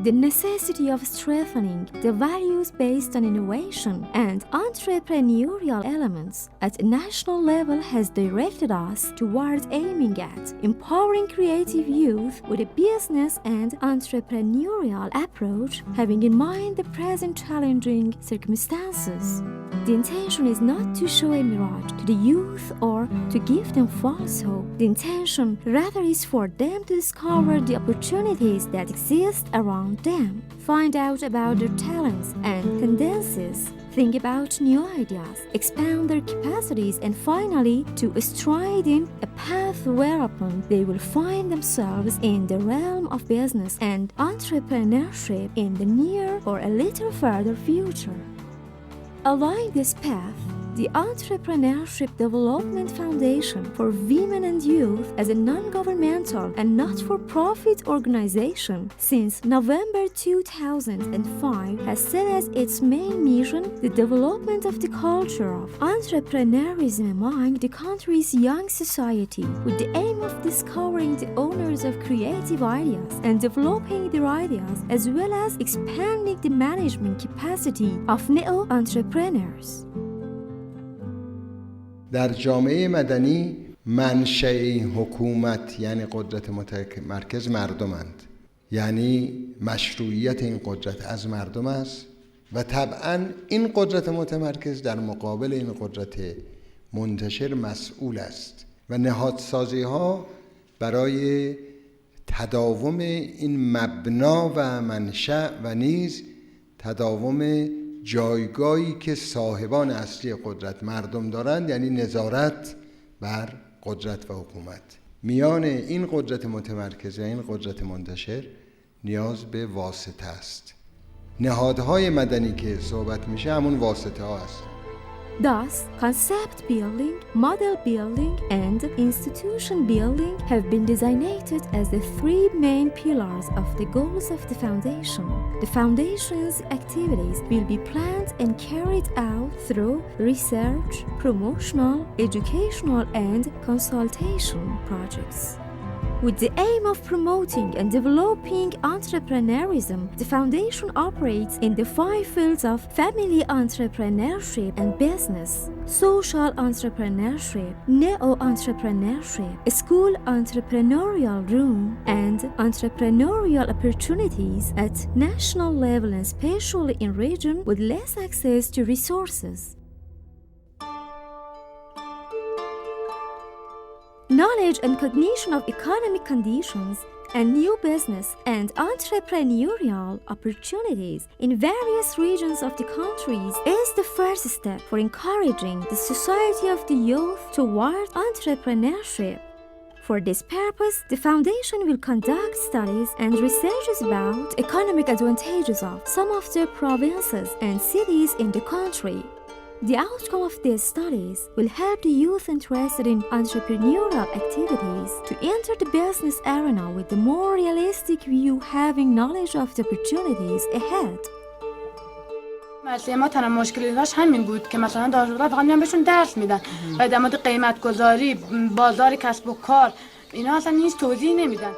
the necessity of strengthening the values based on innovation and entrepreneurial elements at a national level has directed us towards aiming at empowering creative youth with a business and entrepreneurial approach, having in mind the present challenging circumstances. The intention is not to show a mirage to the youth or to give them false hope. The intention rather is for them to discover the opportunities that exist around them, find out about their talents and tendencies, think about new ideas, expand their capacities, and finally to stride in a path whereupon they will find themselves in the realm of business and entrepreneurship in the near or a little further future. Along this path, the Entrepreneurship Development Foundation for Women and Youth as a non-governmental and not-for-profit organization since November 2005 has set as its main mission the development of the culture of entrepreneurism among the country's young society with the aim of discovering the owners of creative ideas and developing their ideas as well as expanding the management capacity of neo-entrepreneurs. در جامعه مدنی منشأ این حکومت یعنی قدرت متمرکز مردمند، یعنی مشروعیت این قدرت از مردم است و طبعاً این قدرت متمرکز در مقابل این قدرت منتشر مسئول است و نهادسازی ها برای تداوم این مبنا و منشأ و نیز تداوم جایگاهی که صاحبان اصلی قدرت مردم دارند، یعنی نظارت بر قدرت و حکومت. میان این قدرت متمرکز و این قدرت منتشر نیاز به واسطه است. نهادهای مدنی که صحبت میشه همون واسطه ها است. Thus, concept building, model building, and institution building have been designated as the three main pillars of the goals of the foundation. The foundation's activities will be planned and carried out through research, promotional, educational, and consultation projects. With the aim of promoting and developing entrepreneurism, the foundation operates in the 5 fields of family entrepreneurship and business, social entrepreneurship, neo-entrepreneurship, school entrepreneurial room, and entrepreneurial opportunities at national level and especially in regions with less access to resources. Knowledge and cognition of economic conditions and new business and entrepreneurial opportunities in various regions of the countries is the first step for encouraging the society of the youth toward entrepreneurship. For this purpose, the foundation will conduct studies and researches about economic advantages of some of the provinces and cities in the country. The outcome of these studies will help the youth interested in entrepreneurial activities to enter the business arena with a more realistic view, having knowledge of the opportunities ahead. مثلا ما تنها مشکلی داشت همین بود که مثلا دانشجوها فقط میان بهشون درس میدن و در مورد قیمت گذاری، بازار کسب و کار اینا اصلا هیچ توضیح نمیدن.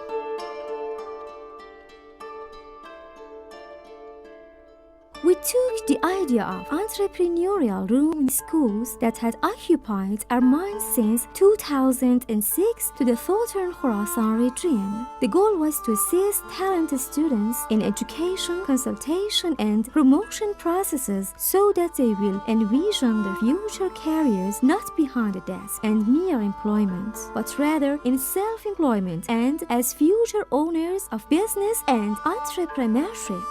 We took the idea of entrepreneurial room in schools that had occupied our minds since 2006 to the Southern Khorasan region. The goal was to assist talented students in education, consultation, and promotion processes so that they will envision their future careers not behind a desk and mere employment, but rather in self-employment and as future owners of business and entrepreneurship.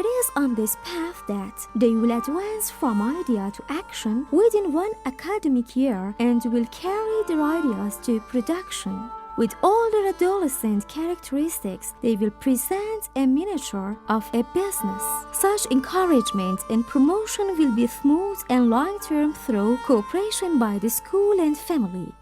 It is on this path that they will advance from idea to action within one academic year and will carry their ideas to production. With all their adolescent characteristics, they will present a miniature of a business. Such encouragement and promotion will be smooth and long-term through cooperation by the school and family.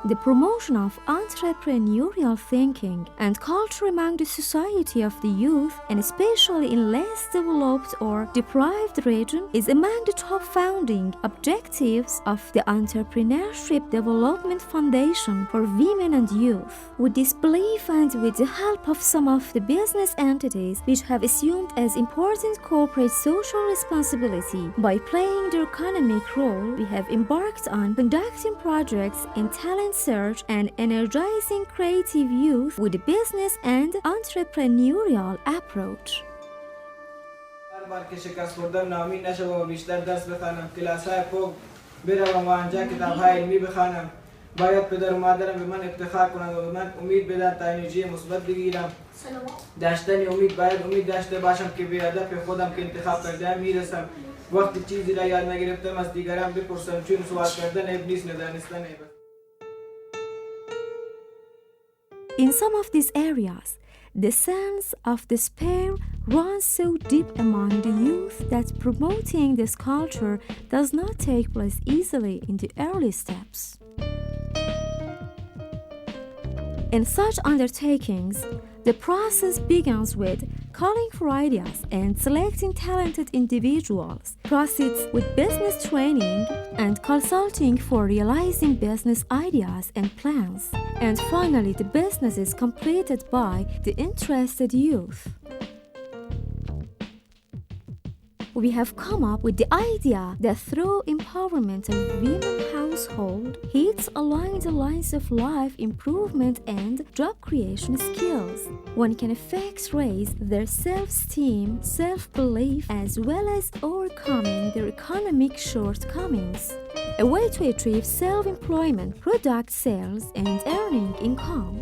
the promotion of entrepreneurial thinking and culture among the society of the youth, and especially in less developed or deprived regions, is among the top founding objectives of the Entrepreneurship Development Foundation for Women and Youth. With this belief and with the help of some of the business entities which have assumed as important corporate social responsibility by playing their economic role, we have embarked on conducting projects in talent search and energizing creative youth with a business and entrepreneurial approach. بار که شکست خوردم ناامید نشوم و بیشتر درس بخوانم، کلاس‌های فوق بروم و آنجا کتاب‌های علمی بخوانم. باید پدر و مادرم به من افتخار کنند و به من امید بدهند تا انرژی مثبت بگیرم. داشتن امید باید امید داشته باشم که به هدف خودم که انتخاب کردم میرسم. وقتی چیزی را یاد نگرفتم از دیگران بپرسم، چون سوال کردن عیب نیست، ندانستن عیب است. In some of these areas, the sense of despair runs so deep among the youth that promoting this culture does not take place easily in the early steps. In such undertakings, the process begins with calling for ideas and selecting talented individuals, proceeds with business training and consulting for realizing business ideas and plans, and finally the business is completed by the interested youth. We have come up with the idea that through empowerment of women household hits along the lines of life improvement and job creation skills, one can effect raise their self-esteem, self-belief, as well as overcoming their economic shortcomings. A way to achieve self-employment, product sales, and earning income.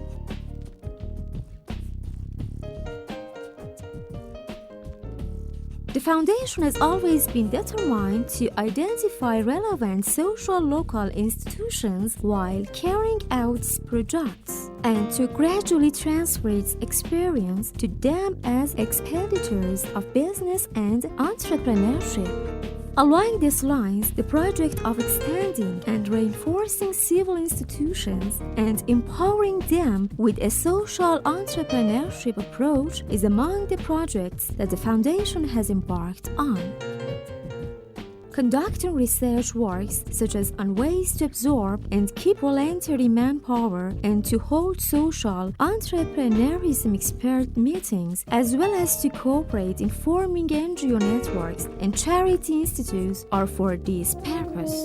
The foundation has always been determined to identify relevant social local institutions while carrying out its projects, and to gradually transfer its experience to them as expeditors of business and entrepreneurship. Along these lines, the project of extending and reinforcing civil institutions and empowering them with a social entrepreneurship approach is among the projects that the Foundation has embarked on. Conducting research works such as on ways to absorb and keep voluntary manpower and to hold social entrepreneurism expert meetings, as well as to cooperate in forming NGO networks and charity institutes are for this purpose.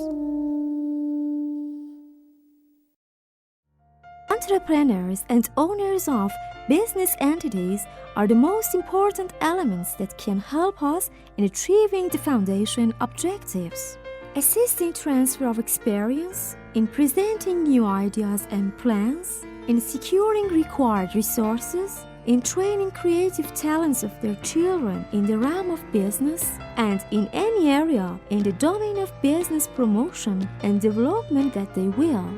Entrepreneurs and owners of business entities are the most important elements that can help us in achieving the foundation objectives. Assisting transfer of experience, in presenting new ideas and plans, in securing required resources, in training creative talents of their children in the realm of business, and in any area in the domain of business promotion and development that they will.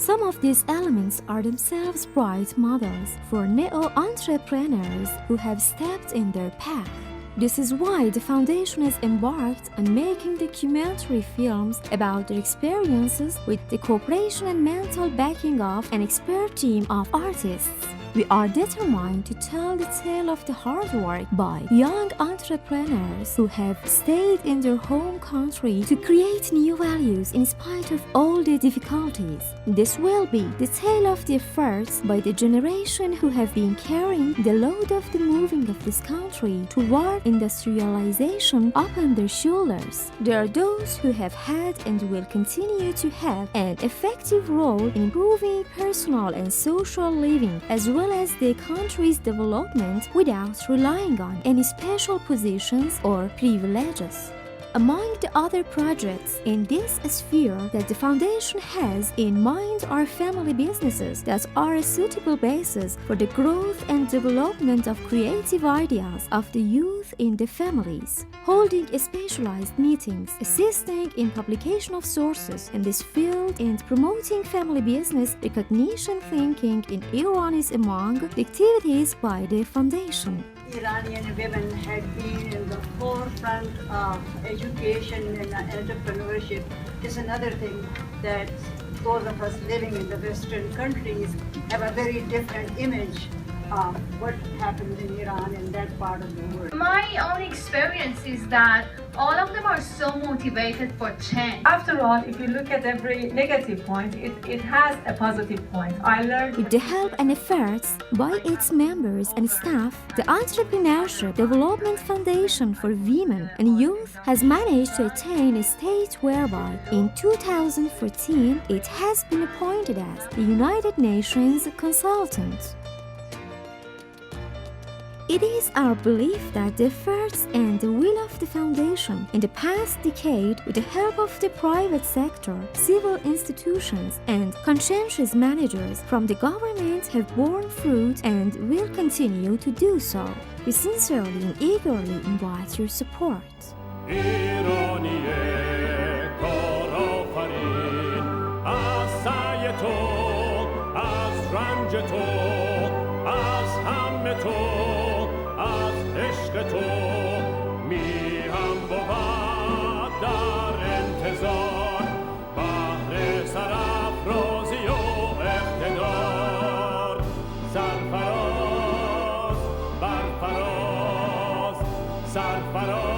Some of these elements are themselves bright models for neo-entrepreneurs who have stepped in their path. This is why the Foundation has embarked on making documentary films about their experiences with the cooperation and mental backing of an expert team of artists. We are determined to tell the tale of the hard work by young entrepreneurs who have stayed in their home country to create new values in spite of all the difficulties. This will be the tale of the efforts by the generation who have been carrying the load of the moving of this country toward industrialization upon their shoulders. There are those who have had and will continue to have an effective role in improving personal and social living as well as the country's development without relying on any special positions or privileges. Among the other projects in this sphere that the Foundation has in mind are family businesses that are a suitable basis for the growth and development of creative ideas of the youth in the families, holding specialized meetings, assisting in publication of sources in this field, and promoting family business recognition thinking in Iran is among the activities by the Foundation. Iranian women had been in the forefront of education and entrepreneurship is another thing that those of us living in the Western countries have a very different image of what happens in Iran and that part of the world. My own experience is that all of them are so motivated for change. After all, if you look at every negative point, it has a positive point. I learned With the help and efforts by its members and staff, the Entrepreneurship Development Foundation for Women and Youth has managed to attain a state whereby in 2014 it has been appointed as the United Nations consultant. It is our belief that the efforts and the will of the foundation in the past decade, with the help of the private sector, civil institutions, and conscientious managers from the government have borne fruit and will continue to do so. We sincerely and eagerly invite your support. تو میهم بود در انتظار بهر سرافرازی و اقتدار سرفراز برفراز سرفراز